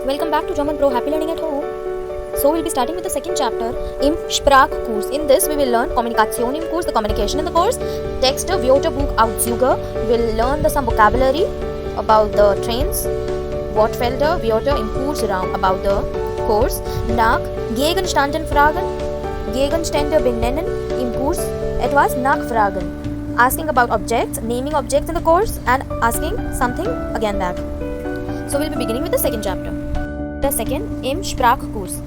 Welcome back to German Pro. Happy learning at home. So we'll be starting with the second chapter im Sprachkurs. In this we will learn Kommunikation im Kurs, the communication in the course. Text, Wörterbuch, Auszüge. We'll learn some vocabulary about the trains. Wortfelder, Wörter im Kursraum about the course. Nach Gegenständen fragen. Gegenstände benennen im Kurs. Etwas nachfragen. Asking about objects, naming objects in the course and asking something again back. So we'll be beginning with the second chapter. The second im Sprachkurs.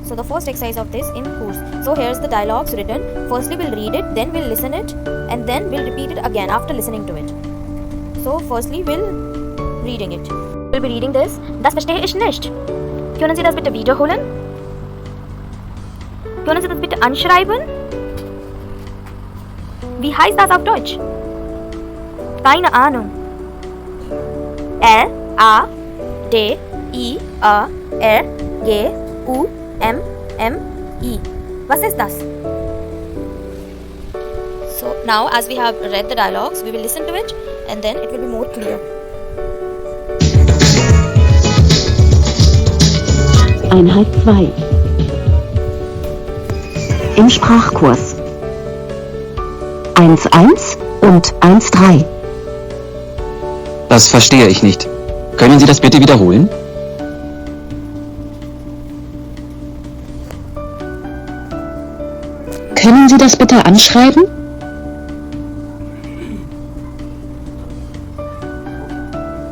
So the first exercise of this im Kurs. So here's the dialogues written. Firstly we'll read it, then we'll listen it, and then we'll repeat it again after listening to it. So firstly we'll reading it. We'll be reading this. Das verstehe ich nicht. Können Sie das bitte wiederholen? Können Sie das bitte anschreiben? Wie heißt das auf Deutsch? Keine Ahnung. L-A-D-I-A-R-G-U-M-M-I. Was ist das? So now as we have read the dialogues, we will listen to it and then it will be more clear. Einheit 2. Im Sprachkurs 1.1 und 1.3. Das verstehe ich nicht. Können Sie das bitte wiederholen? Können Sie das bitte anschreiben?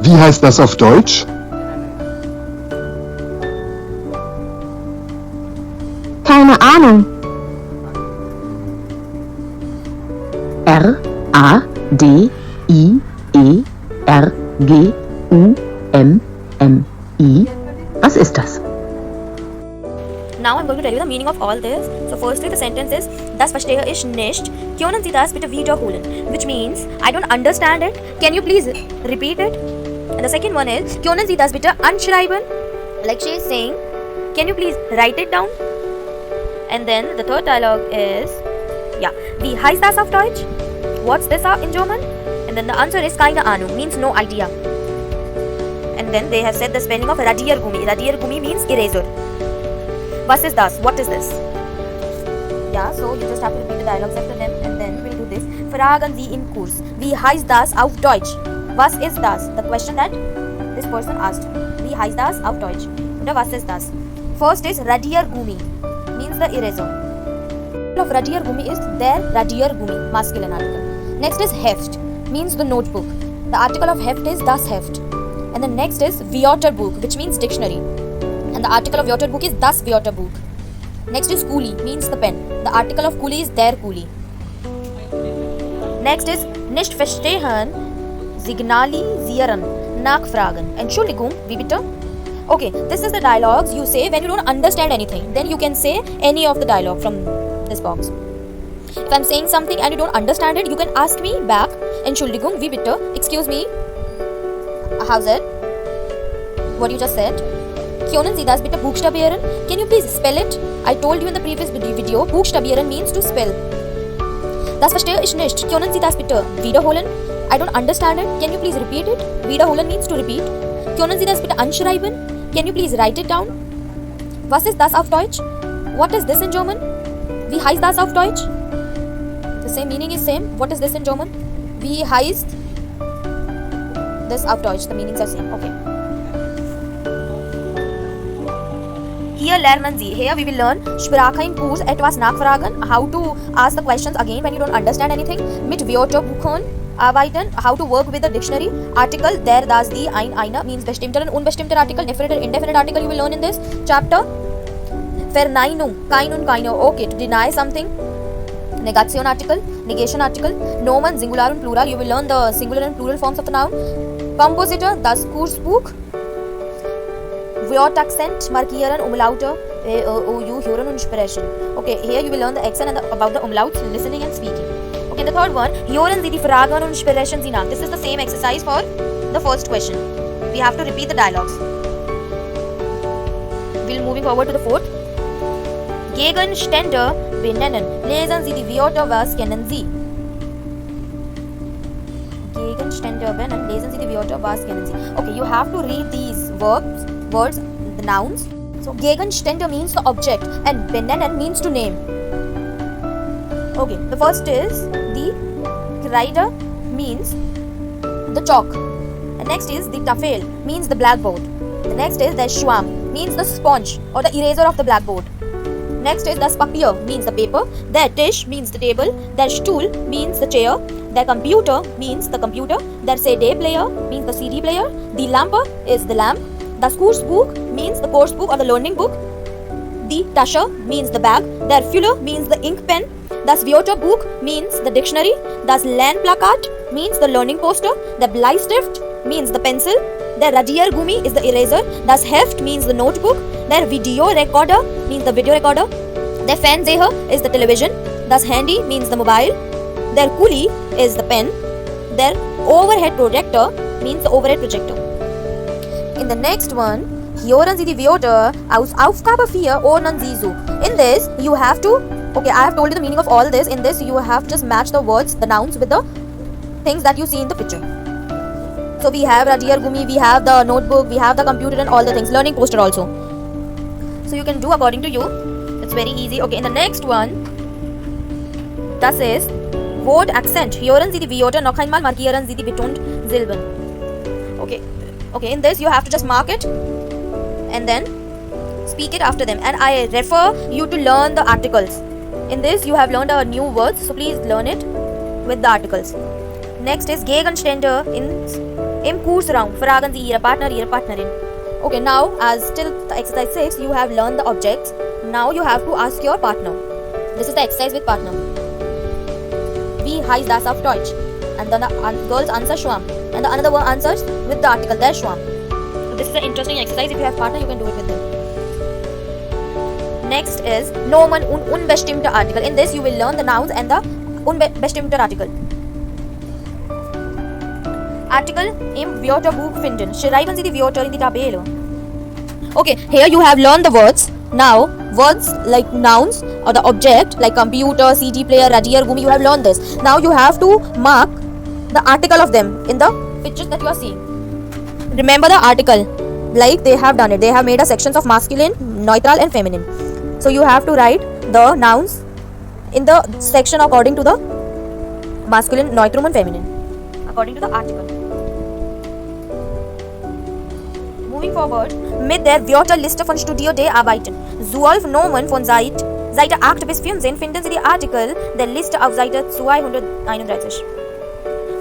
Wie heißt das auf Deutsch? Keine Ahnung. R-A-D-I-E-R-G-U-M-M-I. Was ist das? Now I'm going to tell you the meaning of all this. So firstly the sentence is Das verstehe ich nicht. Können Sie das bitte wiederholen? Which means I don't understand it. Can you please repeat it? And the second one is Können Sie das bitte anschreiben? Like she is saying, can you please write it down? And then the third dialogue is Wie heißt das auf Deutsch? What's this in German? And then the answer is keine Ahnung, means no idea. And then they have said the spelling of Radiergummi. Radiergummi means eraser. Was ist das? What is this? Yeah, so you just have to repeat the dialogues after them and then we'll do this. Fragen Sie im Kurs. Wie heißt das auf Deutsch? Was ist das? The question that this person asked. Wie heißt das auf Deutsch? Oder was ist das? First is Radiergummi, means the eraser. Of Radiergummi is der Radiergummi, masculine article. Next is Heft, means the notebook. The article of Heft is das Heft. And the next is Wörterbuch, which means dictionary. And the article of Wörterbuch is das Wörterbuch. Next is Kuli, means the pen. The article of Kuli is der Kuli. Next is Nicht verstehen, signalisieren, nachfragen. Entschuldigung, wie bitte? Okay, this is the dialogues you say when you don't understand anything. Then you can say any of the dialogue from this box. If I'm saying something and you don't understand it, you can ask me back. Entschuldigung, wie bitte? Excuse me. How's it? What you just said? Können Sie das bitte buchstabieren? Can you please spell it? I told you in the previous video, buchstabieren means to spell. Das verstehe ich nicht. Können Sie das bitte wiederholen? I don't understand it. Can you please repeat it? Wiederholen means to repeat. Können Sie das bitte anschreiben? Can you please write it down? Was ist das auf Deutsch? What is this in German? Wie heißt das auf Deutsch? The same meaning is same. What is this in German? Wie heißt this auf Deutsch? The meanings are same. Okay. Here lernen Sie. Here we will learn Sprache im Kurs, etwas nachfragen. How to ask the questions again when you don't understand anything. Mit Wörterbuchen arbeiten. How to work with the dictionary. Article der, das, die, ein, einer means bestimmter and unbestimmter article. Definite and indefinite article you will learn in this chapter. Verneinung, kein und keine. Okay, to deny something. Negation article, negation article. Nomen, singular und plural. You will learn the singular and plural forms of the noun. Compositor, das Kursbuch. Wortakzent, markieren, Umlaute, O-U, hören und sprechen. Okay, here you will learn the accent and about the umlauts, listening and speaking. Okay, the third one, hören Sie die Fragen und sprechen Sie nach. This is the same exercise for the first question. We have to repeat the dialogues. We'll moving forward to the fourth. Gegenstände benennen. Lesen Sie die Wörter, was kennen Sie? Gegenstände benennen. Lesen Sie die Wörter, was kennen Sie? Okay, you have to read these words, the nouns. So Gegenstände means the object and benennen means to name. Okay, the first is the Kreide means the chalk. The next is the Tafel means the blackboard. The next is the Schwamm means the sponge or the eraser of the blackboard. Next is das Papier means the paper. Der Tisch means the table. Der Stuhl means the chair. Der Computer means the computer. Der CD player means the CD player. Die Lampe is the lamp. Das Kursbuch means the course book or the learning book. Die Tasche means the bag. Der Füller means the ink pen. Das Wörterbuch means the dictionary. Das Lernplakat means the learning poster. Der Bleistift means the pencil. Der Radiergummi is the eraser. Das Heft means the notebook. Der Videorekorder means the video recorder. Der Fernseher is the television. Das Handy means the mobile. Der Kuli is the pen. Der overhead projector means the overhead projector. In the next one, hören Sie die Wörter aus Aufgabe 4 ohne Sie so. In this, you have to, okay, I have told you the meaning of all this. In this, you have to just match the words, the nouns with the things that you see in the picture. So we have Radiergummi, we have the notebook, we have the computer and all the things. Learning poster also. So you can do according to you. It's very easy. Okay, in the next one, das ist Wort Akzent. Hören Sie die Wörter noch einmal, markieren Sie die betont Silben. Okay. Okay, in this you have to just mark it and then speak it after them. And I refer you to learn the articles. In this you have learned a new words, so please learn it with the articles. Next is Gegenstände im Kursraum. Fragen Sie Ihre Partner, Ihre Partnerin. Okay, now as till the exercise 6 you have learned the objects. Now you have to ask your partner. This is the exercise with partner. Wie heißt das auf Deutsch? And then the girls answer Schwamm. And the another one answers with the article, der Schwamm. So this is an interesting exercise. If you have partner, you can do it with them. Next is Nomen und unbestimmte Artikel. In this, you will learn the nouns and the unbestimmte Artikel. Artikel im Wörterbuch finden. Schreiben Sie die Wörter in die Tabelle. Okay, here you have learned the words. Now, words like nouns or the object like computer, CD player, Radiergummi, you have learned this. Now you have to mark the article of them in the pictures that you are seeing. Remember the article, like they have done it. They have made a sections of masculine, neutral and feminine. So you have to write the nouns in the section according to the masculine, neutrum and feminine, according to the article. Moving forward, mit der Wörterliste von Studio D arbeiten. 12 Nomen von Seite 8 bis 14 finden Sie die Artikel der Liste auf Seite 231.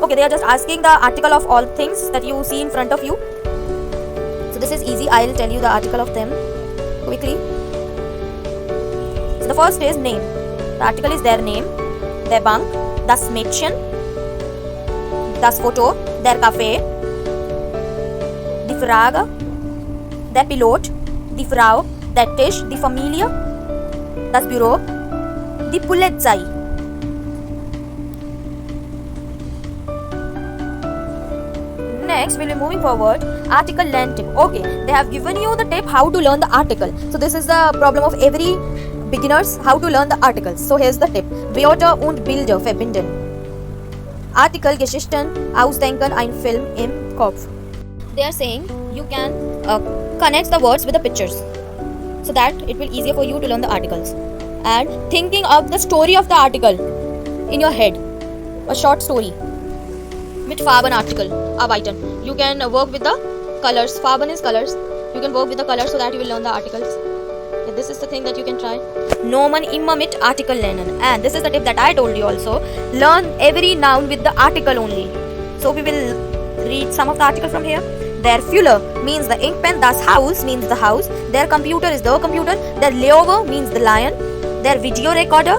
Okay, they are just asking the article of all things that you see in front of you. So this is easy. I'll tell you the article of them quickly. So the first is name. The article is their name, their Bank, das Mädchen, das Foto, der Kaffee, die Frage, der Pilot, die Frau, der Tisch, die Familie, das Büro, die Polizei. Next, we'll be moving forward. Article learn tip. Okay, they have given you the tip how to learn the article. So this is the problem of every beginners, how to learn the articles. So here's the tip. Wörter und Bilder verbinden. Article, Geschichten, ausdenken, ein Film im Kopf. They are saying you can connect the words with the pictures so that it will easier for you to learn the articles. And thinking of the story of the article in your head, a short story. Mit Farben Artikel arbeiten. You can work with the colors. Farben is colors. You can work with the colors so that you will learn the articles. Yeah, this is the thing that you can try. Nomen immer mit Artikel lernen. And this is the tip that I told you also. Learn every noun with the article only. So we will read some of the article from here. Der Füller means the ink pen. Das Haus means the house. Their computer is the computer. Der Löwe means the lion. Their video recorder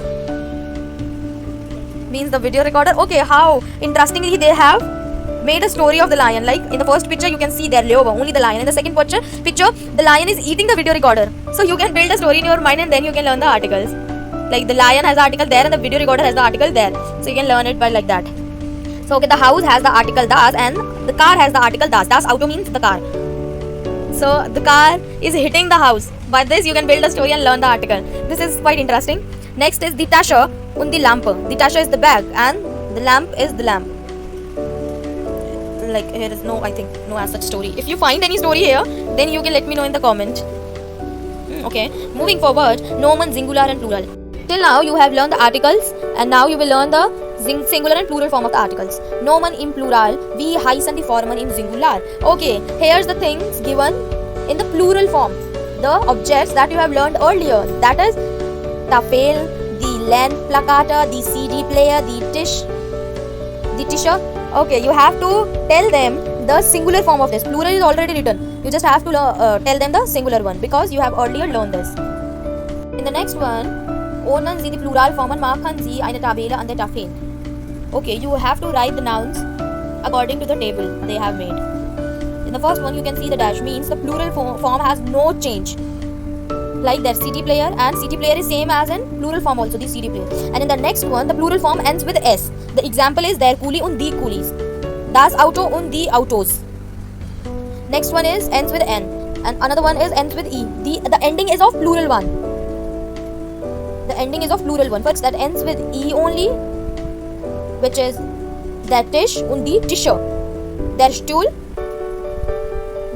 means the video recorder. Okay, how interestingly they have made a story of the lion. Like in the first picture you can see their Löwe, only the lion. In the second picture the lion is eating the video recorder. So you can build a story in your mind and then you can learn the articles. Like the lion has the article there and the video recorder has the article there. So you can learn it by like that. So okay, the house has the article das and the car has the article das. Das Auto means the car. So the car is hitting the house. By this you can build a story and learn the article. This is quite interesting. Next is die Tasche und die Lampe. Die Tasche is the bag and the lamp is the lamp. like here is no, I think no as such story. If you find any story here, then you can let me know in the comment. Okay, moving forward, nomen, singular and plural. Till now you have learned the articles, and now you will learn the singular and plural form of the articles. Nomen in plural, we heißen die Formen in singular. Okay, here's the things given in the plural form. The objects that you have learned earlier, that is Tafel, the Lernplakate, the CD player, the Tischer. Okay, you have to tell them the singular form of this. Plural is already written. You just have to tell them the singular one because you have earlier learned this. In the next one, Ordnen Sie die Pluralformen, machen Sie eine Tabelle an der Tafel. Okay, you have to write the nouns according to the table they have made. In the first one, you can see the dash means the plural form has no change. Like their CD player, and CD player is same as in plural form also, the CD player. And in the next one, the plural form ends with S. The example is der Kuli und die Kulis. Das Auto und die Autos. Next one is ends with N, and another one is ends with E. The ending is of plural one. The ending is of plural one. First, that ends with E only, which is der Tisch und die Tische. Der Stuhl,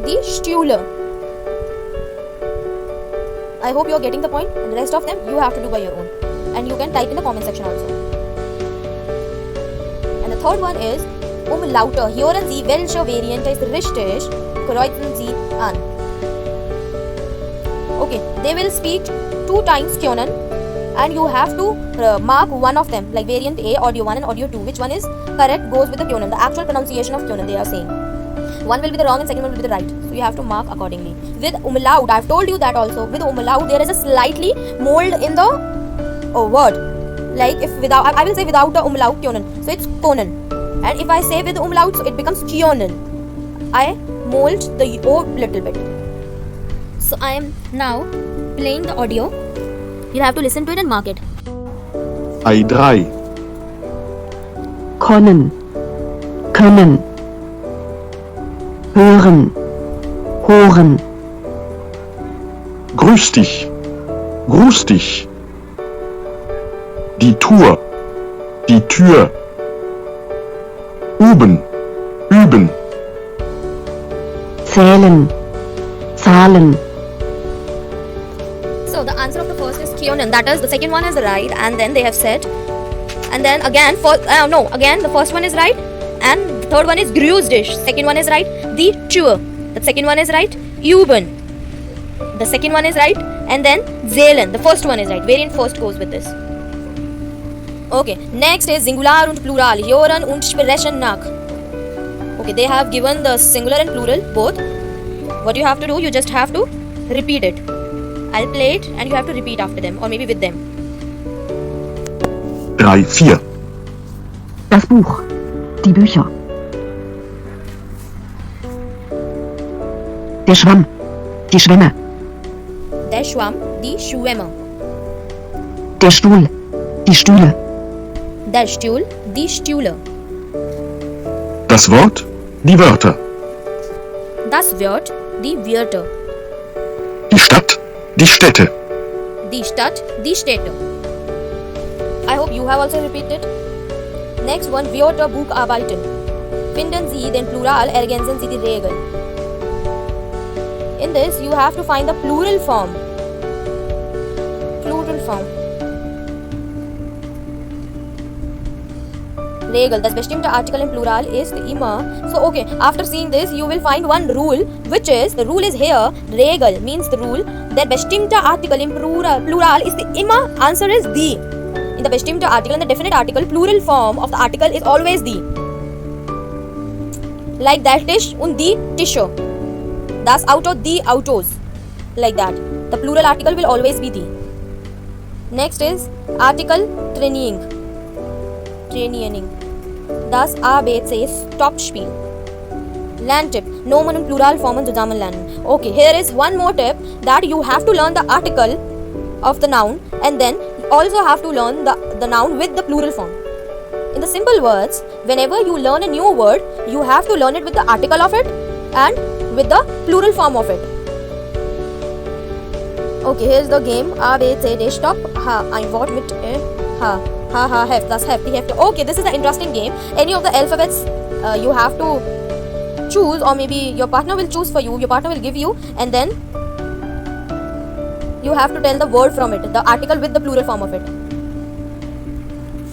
die Stühle. I hope you are getting the point, and the rest of them you have to do by your own, and you can type in the comment section also. And the third one is Umlaute. Hören Sie, welche Variante ist richtig? Kreuzen Sie an. Okay, they will speak 2 times können, and you have to mark one of them, like variant A, audio 1 and audio 2. Which one is correct goes with the können, the actual pronunciation of können they are saying. One will be the wrong and second one will be the right. So you have to mark accordingly. With umlaut, I've told you that also. With umlaut, there is a slightly mold in the word. Like if without, I will say without the umlaut können. So it's konen. And if I say with umlaut, so it becomes kyonen. I mold the O little bit. So I am now playing the audio. You have to listen to it and mark it. Ei 3. können, können, hören, hören, Grüß dich. Gruß dich. Die Tour. Die Tür. Üben. Üben. zählen, zahlen, So the answer of the first is kyonen. That is, the second one is right, and then they have said, and then again again the first one is right, and the third one is grüß dich. Second one is right. Die Tür. The second one is right. Üben. The second one is right, and then zählen. The first one is right. Variant first goes with this. Okay, next is singular und plural. Hören und sprechen nach. Okay, they have given the singular and plural both. What you have to do, you just have to repeat it. I'll play it and you have to repeat after them or maybe with them. 3, 4. das Buch, die Bücher, der Schwamm, die Schwämme, Der Schwamm, die Schwämme. der Stuhl, die Stühle, Der Stuhl, die Stühle. Das Wort. Die Wörter. Das Wort, die Wörter. Die Stadt. Die Städte. Die Stadt, die Städte. I hope you have also repeated. Next one, Wörterbuch arbeiten. Finden Sie den Plural, ergänzen Sie die Regel. In this, you have to find the plural form. Plural form. Regel. Das bestimmte Artikel im Plural ist immer. So okay, after seeing this, you will find one rule, which is, the rule is here, Regel means the rule. Der bestimmte Artikel im Plural ist immer, answer is die. In the bestimmte Article, in the definite article, plural form of the article is always die. Like der Tisch und die Tische. Das Auto, die Autos. Like that. The plural article will always be die. Next is Article Training. Training. Das ABC Stoppspiel. Lerntipp. Nomen und Pluralformen zusammen lernen. Okay, here is one more tip, that you have to learn the article of the noun and then also have to learn the noun with the plural form. In the simple words, whenever you learn a new word, you have to learn it with the article of it and with the plural form of it. Okay, here's the game. A, B, C, D, Stopp. Ein Wort mit Heft. Das Heft, die Hefte. Okay, this is an interesting game. Any of the alphabets you have to choose, or maybe your partner will choose for you, your partner will give you, and then you have to tell the word from it, the article with the plural form of it.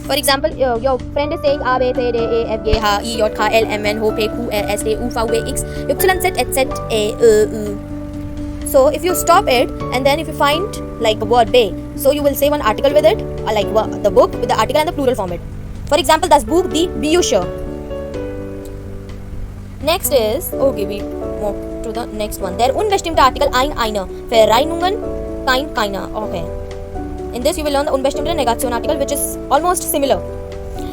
For example, your friend is saying A, B, C, D, E, F, G, H, I, J, K, L, M, N, O, P, Q, R, S, T, U, V, W, X, Y, Z, Z, A, E, So if you stop it and then if you find like a word bay, so you will say one article with it, or like the book with the article and the plural format. For example, das Buch, die Bücher. Next is, okay, we move to the next one. Der unbestimmte Artikel ein, eine. Vereinungen, kein, keiner. Okay. In this you will learn the unbestimmte Negation article, which is almost similar.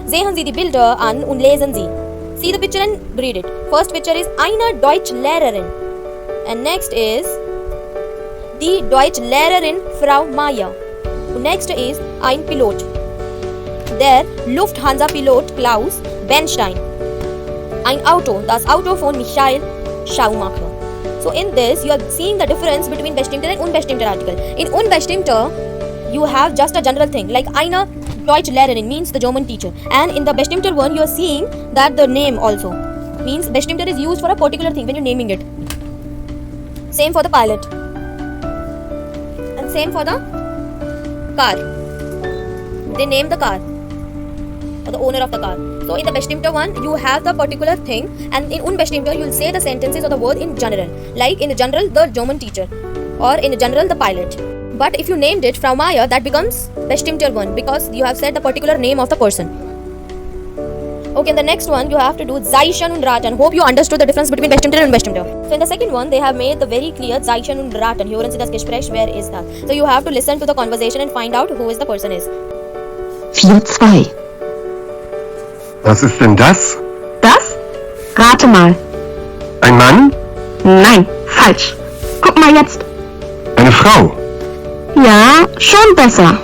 Sehen Sie die Bilder an und lesen Sie. See the picture and read it. First picture is eine Deutschlehrerin. And next is die Deutschlehrerin Frau Meier. Next is ein Pilot. Der Lufthansa-Pilot Klaus Bernstein. Ein Auto, das Auto von Michael Schumacher. So in this, you are seeing the difference between bestimmter and unbestimmter article. In unbestimmter, you have just a general thing, like eine Deutschlehrerin means the German teacher. And in the bestimmter one, you are seeing that the name also means bestimmter is used for a particular thing when you're naming it. Same for the pilot. And same for the car. They name the car, or the owner of the car. So in the bestimmter one, you have the particular thing, and in unbestimmter, you will say the sentences or the word in general. Like in the general, the German teacher, or in the general, the pilot. But if you named it Frau Meier, that becomes bestimmter one because you have said the particular name of the person. Okay, in the next one, you have to do Zeichen und Raten. Hope you understood the difference between bestimmter and unbestimmter. So in the second one, they have made the very clear Zeichen und Raten. Hören Sie das Gespräch, wer ist das? So you have to listen to the conversation and find out who is the person is. 4-2. Was ist denn das? Das? Rate mal. Ein Mann? Nein, falsch. Guck mal jetzt. Eine Frau? Ja, schon besser.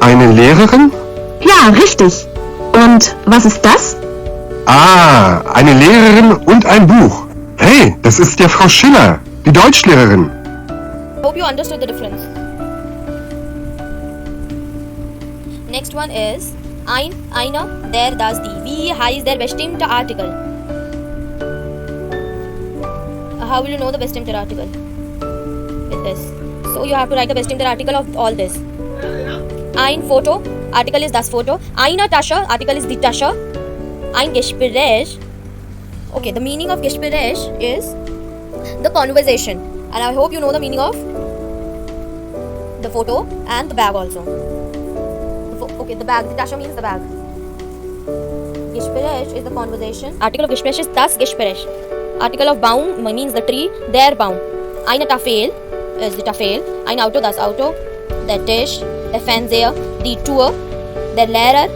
Eine Lehrerin? Ja, richtig. Und was ist das? Ah, eine Lehrerin und ein Buch. Hey, das ist ja Frau Schiller, die Deutschlehrerin. Hope you understood the difference. Next one is ein, einer, der, das, die. Wie heißt der bestimmte Artikel? How will you know the bestimmte article? With this. So you have to write the bestimmte article of all this. Ein Foto, article is das Foto. Eine Tasche, article is die Tasche. Ein Gespräch. Okay, the meaning of Gespräch is the conversation. And I hope you know the meaning of the photo and the bag also. Okay, the bag, the Tasche means the bag. Gespräch is the conversation. Article of Gespräch is das Gespräch. Article of Baum means the tree, der Baum. Eine Tafel is the Tafel. Ein Auto, das Auto. Der Tisch, der Fernseher, die Tour, der Lehrer,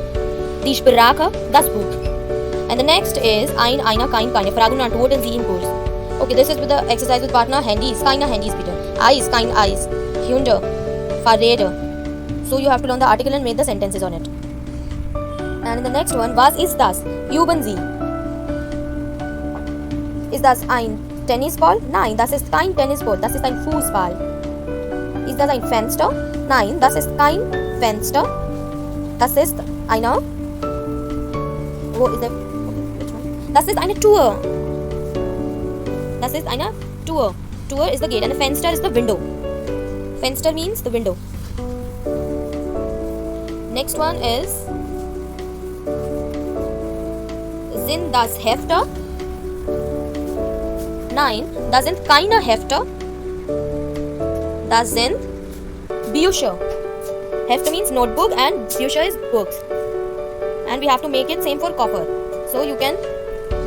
die Sprache, das Buch. And the next is ein, einer, kein, keine. Fragen und Antworten Sie im Kurs. Okay, this is with the exercise with partner. Handys, keine Handys bitte. Eis, kein Eis. Hunde, Fahrräder. So you have to learn the article and make the sentences on it. And in the next one, was ist das? Üben Sie. Ist das ein Tennisball? Nein, das ist kein Tennisball. Das ist ein Fußball. Ist das ein Fenster? Nein, das ist kein Fenster. Das ist eine. Wo ist der? Which one? Das ist eine Tür. Das ist eine Tür. Tür is the gate and the Fenster is the window. Fenster means the window. Next one is sind das Hefte? Nein, das sind keine Hefte. Das sind Bücher. Hefte means notebook and Bücher is books. And we have to make it same for Koffer. So you can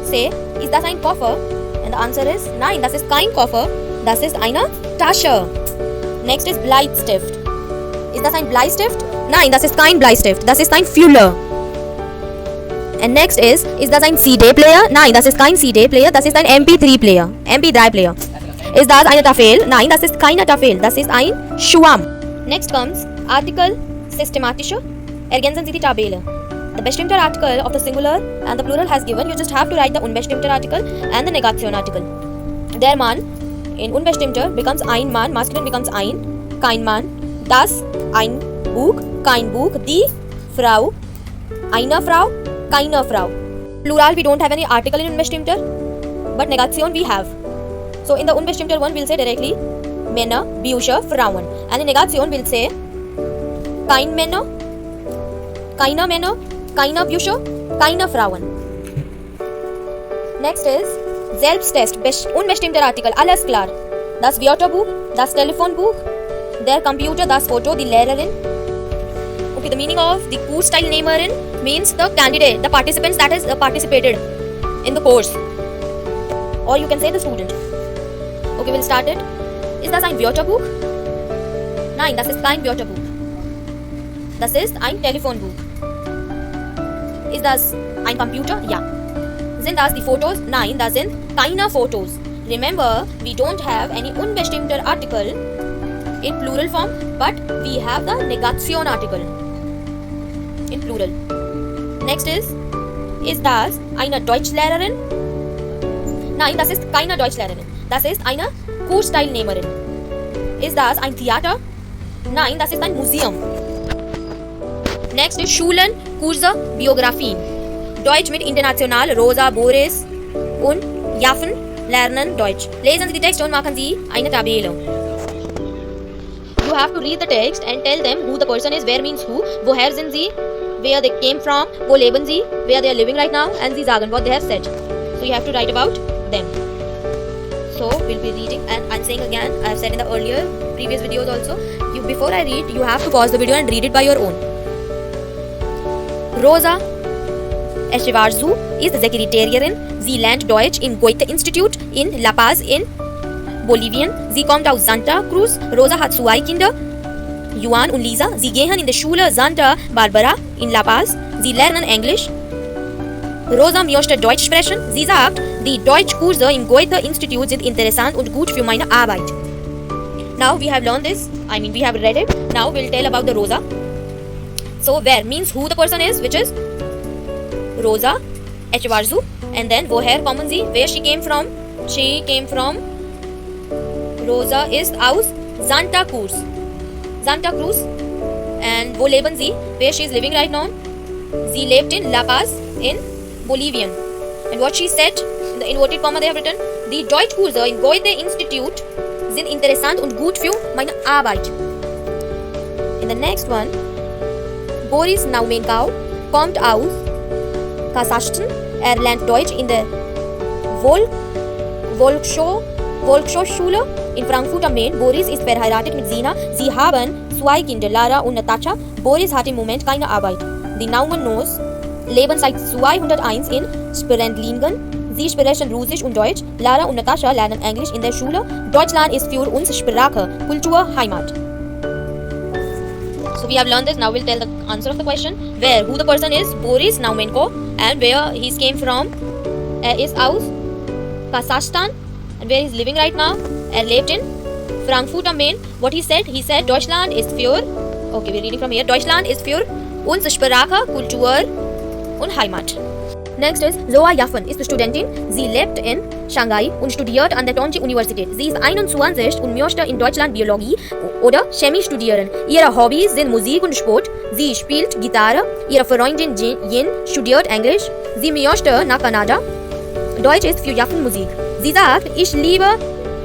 say, ist das ein Koffer? And the answer is, nein, das ist kein Koffer. Das ist eine Tasche. Next is Bleistift. Ist das ein Bleistift? Nein, das ist kein Bleistift. Das ist ein Füller. And next is das ein CD-Player? Nein, das ist kein CD-Player. Das ist ein MP3-Player. MP3-Player. Ist das eine Tafel? Nein, das ist keine Tafel. Das ist ein Schwamm. Next comes Article systematische. Ergänzen Sie die Tabelle. The bestimmter article of the singular and the plural has given. You just have to write the unbestimmter article and the Negation article. Der Mann in unbestimmter becomes ein Mann. Masculine becomes ein. Kein Mann. Das ein Buch. Kein Buch. Die Frau. Eine Frau. Keine Frau. Plural, we don't have any article in unbestimmter. but Negation we have. So in the unbestimmter one we'll say directly Männer, Bücher, Frauen. And in Negation we'll say kein Männer, keine Männer, keine Bücher, keine Frauen. Next is Selbsttest, unbestimmter Artikel, alles klar. Das Wörterbuch, das Telefonbuch, der Computer, das Foto, die Lehrerin. Okay, the meaning of the Kursteilnehmerin means the candidate, the participants that has participated in the course. Or you can say the student. Okay, we'll start it. Ist das ein Wörterbuch? Nein, das ist kein Wörterbuch. Das ist ein Telefonbuch. Ist das ein Computer? Ja. Sind das die Fotos? Nein, das sind keine Fotos. Remember, we don't have any unbestimmter Article in plural form, but we have the Negation article in plural. Next ist das eine Deutschlehrerin? Nein, das ist keine Deutschlehrerin. Das ist eine Kursteilnehmerin. Ist das ein Theater? Nein, das ist ein Museum. Next ist Schulen, Kurse, Biografien. Deutsch mit International, Rosa, Boris und Jaffen lernen Deutsch. Lesen Sie die Texte und machen Sie eine Tabelle. You have to read the text and tell them who the person is, where means who, woher sind sie, where they came from, wo leben sie, where they are living right now, and sie sagen what they have said. So you have to write about them. So we'll be reading, and I'm saying again, I have said in the previous videos also, before I read, you have to pause the video and read it by your own. Rosa Echevarzu ist Sekretärin. Sie lernt Deutsch im Goethe-Institut in La Paz in Bolivien. Sie kommt aus Santa Cruz. Rosa hat 2 Kinder, Juan und Lisa. Sie gehen in die Schule Santa Barbara in La Paz. Sie lernen Englisch. Rosa möchte Deutsch sprechen. Sie sagt, die Deutschkurse im Goethe-Institut sind interessant und gut für meine Arbeit. Now we have learned this. We have read it. Now we'll tell about the Rosa. So where means who the person is, which is Rosa Echevarzu, and then woher kommen sie, where she came from. She came from, Rosa ist aus Santa Cruz. And wo leben sie, where she is living right now. Sie lebt in La Paz in Bolivien. And what she said, in the inverted comma they have written, die Deutschkurse im Goethe-Institut sind interessant und gut für meine Arbeit. In the next one, Boris Naumenkau kommt aus Kasachstan. Lernt Deutsch in der Volkshochschule in Frankfurt am Main. Boris ist verheiratet mit Sina. Sie haben 2 Kinder, Lara und Natascha. Boris hat im Moment keine Arbeit. Die Naumenos leben seit 201 in Sprendlingen. Sie sprechen Russisch und Deutsch. Lara und Natascha lernen Englisch in der Schule. Deutschland ist für uns Sprache, Kultur, Heimat. So we have learned this. Now we'll tell the answer of the question. Who the person is, Boris Naumenko, and where he came from, is aus Kasachstan, and where he's living right now. Lebt in Frankfurt am Main. What he said Deutschland ist für, okay, we're reading from here, Deutschland ist für uns Sprache, Kultur und Heimat. Next is Zoa Jaffen ist Studentin. Sie lebt in Shanghai und studiert an der Tongji-Universität. Sie ist 21 und möchte in Deutschland Biologie oder Chemie studieren. Ihre Hobbys sind Musik und Sport. Sie spielt Gitarre. Ihre Freundin Yin studiert Englisch. Sie möchte nach Kanada. Deutsch ist für Jaffen Musik. Sie sagt, ich liebe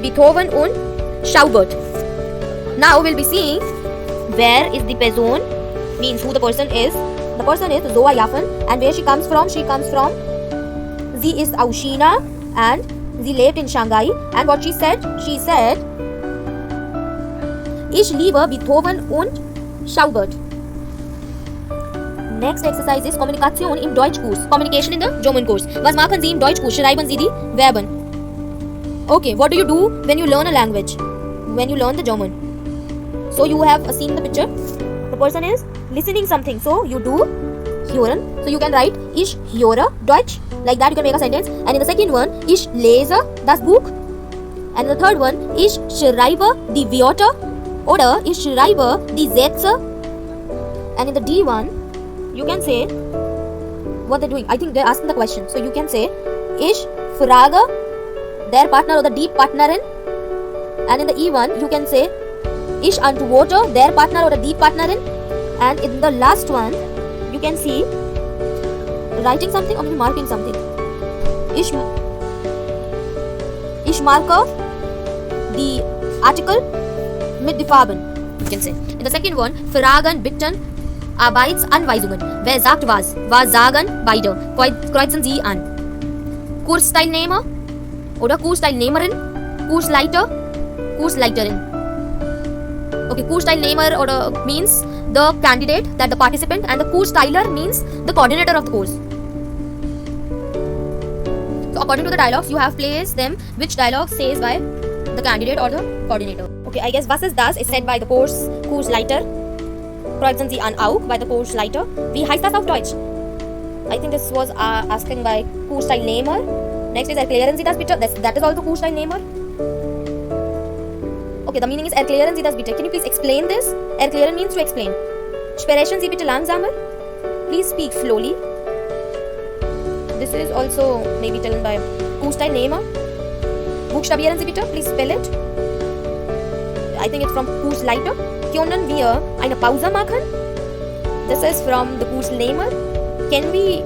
Beethoven und Schubert. Now we'll be seeing where is the person, means who the person is. The person is Zoa Jaffen, and where she comes from, sie ist aus China and sie lebt in Shanghai. And what she said, ich liebe Beethoven und Schubert. Next exercise is Kommunikation im Deutschkurs. Communication in the German course. Was machen Sie im Deutschkurs? Schreiben Sie die Verben. Okay, what do you do when you learn a language? When you learn the German? So you have seen the picture. The person is listening something. So you do hören. So you can write ich höre Deutsch. Like that you can make a sentence. And in the second one, ich lese das Buch. And in the third one, ich schreibe die Wörter. Oder ich schreibe die Sätze. And in the D one, you can say what they're doing. I think they're asking the question. So you can say ich frage der Partner oder die Partnerin. And in the E one, you can say ich antworte der Partner oder die Partnerin. And in the last one, you can see writing something or maybe marking something. Ich marke the article mit die Farben. You can say. In the second one, fragen, bitten, Arbeitsanweisungen. Wer sagt was? Was sagen beide? Kreuzen sie an. Kursteilnehmer oder Kursteilnehmerin, Kursleiter, Kursleiterin. Okay, Kursteilnehmer oder means the candidate, that the participant, and the Kursteiler means the coordinator of the course. So according to the dialogues, you have placed them which dialogue says by the candidate or the coordinator. Okay, I guess was is das is said by the Kursleiter. Kreuzen Sie an auch by the Kursleiter. Wie heißt das auf Deutsch? I think this was asking by Kursteilnehmer. Next is erklären Sie das bitte. That is also Kursteilnehmer. Okay, the meaning is erklären Sie das bitte. Can you please explain this? Erklären means to explain. Sprechen Sie bitte langsamer. Please speak slowly. This is also maybe told by Kursteilnehmer. Buchstabieren Sie bitte. Please spell it. I think it's from Kursleiter. Können wir eine Pause machen? This is from the Kursnehmer. Can we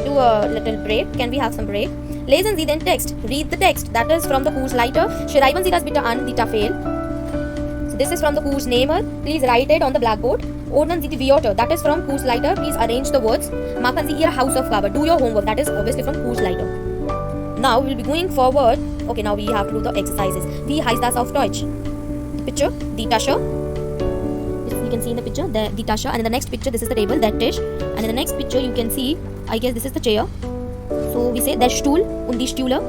do a little break? Can we have some break? Lesen Sie den Text. Read the text. That is from the Kursleiter. Schreiben Sie das bitte an die Tafel. So this is from the Kursnehmer. Please write it on the blackboard. Ordnen Sie die Wörter. That is from Kursleiter. Please arrange the words. Machen Sie Ihre Hausaufgabe. Do your homework. That is obviously from Kursleiter. Now we'll be going forward. Okay, now we have to do the exercises. Wie heißt das auf Deutsch? The picture, die Tasche. You can see in the picture the Tasche, and in the next picture this is the table, that dish, and in the next picture you can see, I guess this is the chair. So we say der Stuhl und die Stühle,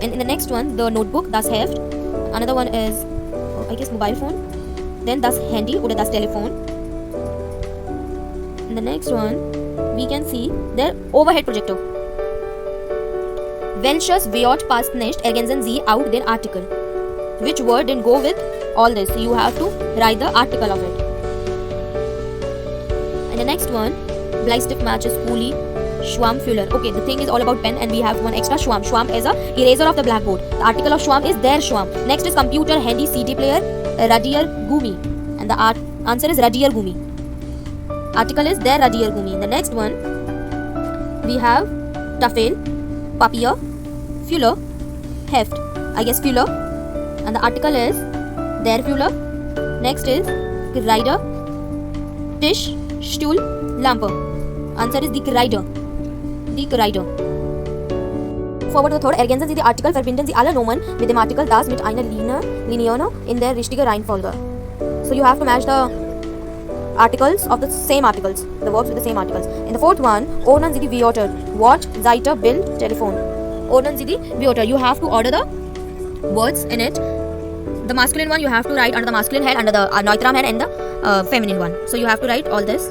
and in the next one the notebook, das Heft. Another one is I guess mobile phone. Then das Handy oder das Telefon. In the next one we can see the overhead projector. Welches Wort passt nicht? Ergänzen Sie auch den Artikel. Which word didn't go with all this? You have to write the article of it. And the next one, Bleistift matches Kuli, Schwamm, Füller. Okay, the thing is all about pen, and we have one extra Schwamm. Schwamm is a eraser of the blackboard. The article of Schwamm is der Schwamm. Next is computer, handy, CD player, Radiergummi. And the answer is Radiergummi. Article is der Radiergummi. In the next one, we have Tafel, Papier, Füller, Heft. I guess Füller. And the article is der Füller. Next is Rider, Tisch, Stuhl, Lampe. Answer is die Rider. Die Rider. Forward to the third. Ergänzen Sie die Artikel, verbinden Sie alle Nomen mit dem Artikel das mit einer Linie in der richtigen Reihenfolge. So you have to match the articles of the same articles, the verbs with the same articles. In the fourth one, ordnen Sie die Wörter. Wort, Seite, Bild, Telefon. Ordnen Sie die Wörter. You have to order the words in it. The masculine one you have to write under the masculine head, under the Neutram head, and the feminine one. So you have to write all this.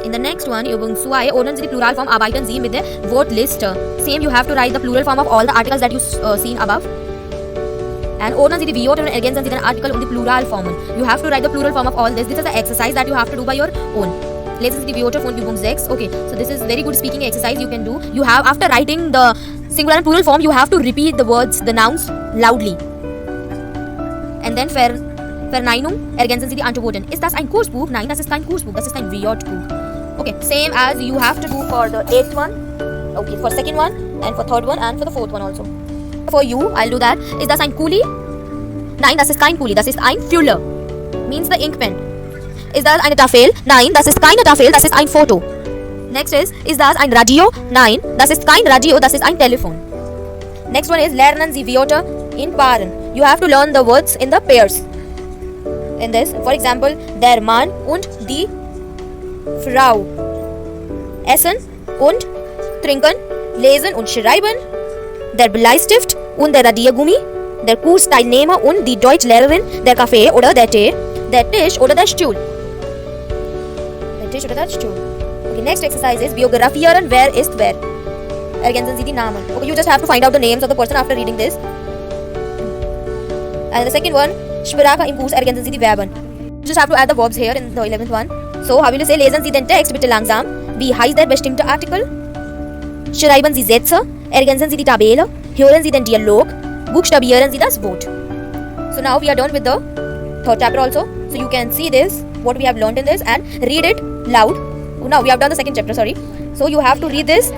In the next one, Übung 2, ordnen Sie die Pluralform, arbeiten Sie mit der Wortliste. Same, you have to write the plural form of all the articles that you seen above. And ordnen Sie die Wörter und ergänzen Sie den Artikel und die Pluralformen. You have to write the plural form of all this. This is the exercise that you have to do by your own. Lesen Sie die Wörter von Übung 6. Okay, so this is very good speaking exercise you can do. You have, after writing the singular and plural form, you have to repeat the words, the nouns, loudly. And then Verneinung, ergänzen Sie die Antworten. Ist das ein Kursbuch? Nein, das ist kein Kursbuch, das ist ein Wörterbuch. Okay, same as you have to do for the 8th one. Okay, for second one, and for third one, and for the fourth one also. For you, I'll do that. Ist das ein Kuli? Nein, das ist kein Kuli, das ist ein Füller. Means the ink pen. Ist das eine Tafel? Nein, das ist keine Tafel, das ist ein Foto. Next ist das ein Radio? Nein, das ist kein Radio, das ist ein Telefon. Next one is lernen Sie Wörter in Paaren. You have to learn the words in the pairs. In this, for example, der Mann und die Frau. Essen und trinken, lesen und schreiben. Der Bleistift und der Radiergummi. Der Kursteilnehmer und die Deutschlehrerin. Der Kaffee oder der Tee. Der Tisch oder der Stuhl. Der Tisch oder der Stuhl. Okay, next exercise is biografieren, wer ist wer. Ergänzen Sie die Namen. Okay, you just have to find out the names of the person after reading this. And the second one, Sprache im Kurs, ergänzen Sie die Verben. You just have to add the verbs here in the 11th one. So, how will you say, lesen Sie den Text bitte langsam. Wie heißt der bestimmte Artikel? Schreiben Sie Sätze. Ergänzen Sie die Tabelle. Hören Sie den Dialog. Buchstabieren Sie das Wort. So now we are done with the third chapter also. So you can see this, what we have learned in this, and read it loud. Now we have done the second chapter, sorry. So you have to read this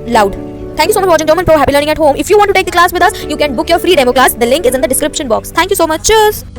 loud. Thank you so much for watching German Pro. Happy learning at home. If you want to take the class with us, you can book your free demo class. The link is in the description box. Thank you so much. Cheers.